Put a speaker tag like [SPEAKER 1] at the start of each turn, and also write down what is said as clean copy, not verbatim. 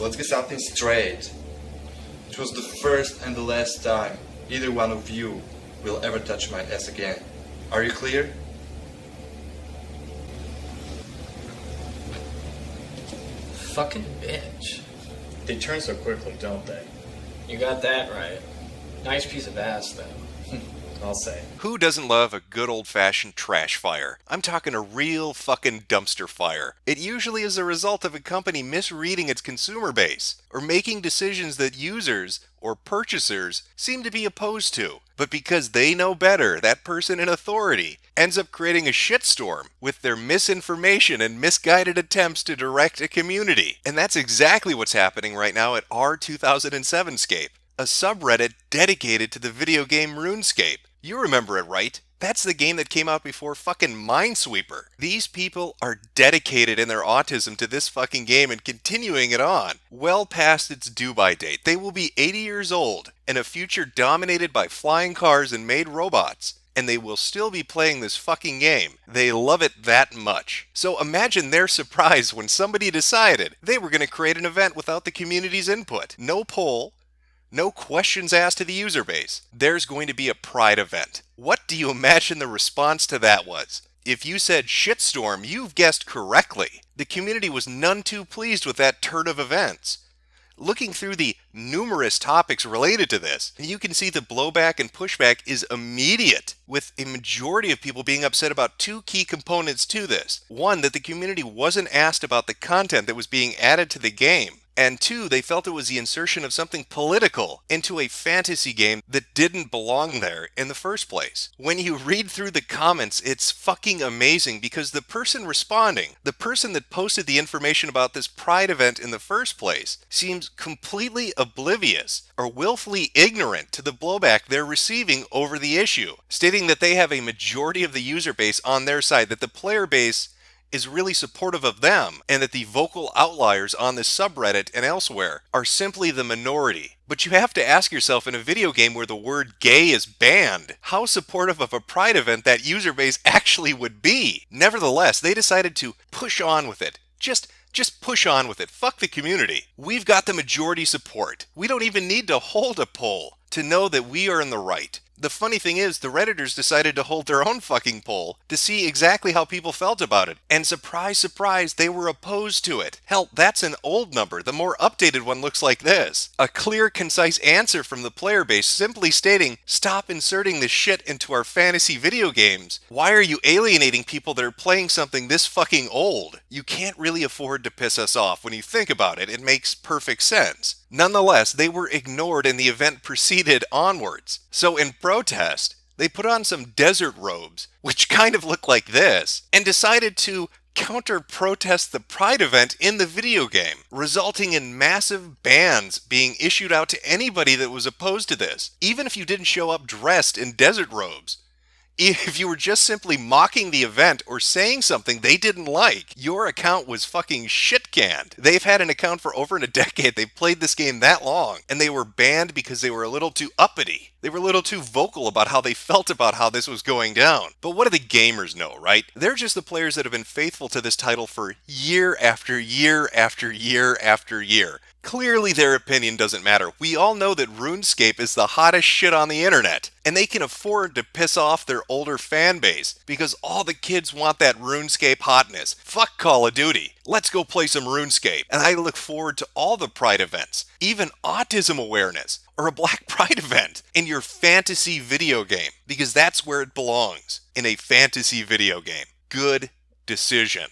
[SPEAKER 1] let's get something straight. It was the first and the last time either one of you will ever touch my ass again. Are you clear?
[SPEAKER 2] Fucking bitch.
[SPEAKER 3] They turn so quickly, don't they?
[SPEAKER 2] You got that right. Nice piece of ass, though.
[SPEAKER 3] I'll say.
[SPEAKER 4] Who doesn't love a good old-fashioned trash fire? I'm talking a real fucking dumpster fire. It usually is a result of a company misreading its consumer base, or making decisions that users, or purchasers, seem to be opposed to. But because they know better, that person in authority ends up creating a shitstorm with their misinformation and misguided attempts to direct a community. And that's exactly what's happening right now at R2007scape, a subreddit dedicated to the video game RuneScape. You remember it, right? That's the game that came out before fucking Minesweeper. These people are dedicated in their autism to this fucking game and continuing it on. Well past its due-by date, they will be 80 years old in a future dominated by flying cars and made robots. And they will still be playing this fucking game. They love it that much. So imagine their surprise when somebody decided they were going to create an event without the community's input. No poll. No questions asked to the user base. There's going to be a pride event. What do you imagine the response to that was? If you said shitstorm, you've guessed correctly. The community was none too pleased with that turn of events. Looking through the numerous topics related to this, you can see the blowback and pushback is immediate, with a majority of people being upset about two key components to this. One, that the community wasn't asked about the content that was being added to the game. And two, they felt it was the insertion of something political into a fantasy game that didn't belong there in the first place. When you read through the comments, it's fucking amazing because the person responding, the person that posted the information about this Pride event in the first place, seems completely oblivious or willfully ignorant to the blowback they're receiving over the issue, stating that they have a majority of the user base on their side, that the player base is really supportive of them, and that the vocal outliers on this subreddit and elsewhere are simply the minority. But you have to ask yourself, in a video game where the word gay is banned, how supportive of a pride event that user base actually would be. Nevertheless, they decided to push on with it. Just push on with it. Fuck the community. We've got the majority support. We don't even need to hold a poll to know that we are in the right. The funny thing is, the Redditors decided to hold their own fucking poll to see exactly how people felt about it. And surprise, surprise, they were opposed to it. Hell, that's an old number. The more updated one looks like this. A clear, concise answer from the player base simply stating, stop inserting this shit into our fantasy video games. Why are you alienating people that are playing something this fucking old? You can't really afford to piss us off. When you think about it, it makes perfect sense. Nonetheless, they were ignored and the event proceeded onwards. So in protest, they put on some desert robes, which kind of look like this, and decided to counter-protest the Pride event in the video game, resulting in massive bans being issued out to anybody that was opposed to this, even if you didn't show up dressed in desert robes. If you were just simply mocking the event or saying something they didn't like, your account was fucking shit-canned. They've had an account for over a decade. They've played this game that long, and they were banned because they were a little too uppity. They were a little too vocal about how they felt about how this was going down. But what do the gamers know, right? They're just the players that have been faithful to this title for year after year after year after year. Clearly their opinion doesn't matter. We all know that RuneScape is the hottest shit on the internet, and they can afford to piss off their older fan base because all the kids want that RuneScape hotness. Fuck Call of Duty. Let's go play some RuneScape. And I look forward to all the Pride events, even autism awareness or a Black Pride event in your fantasy video game, because that's where it belongs, in a fantasy video game. Good decision.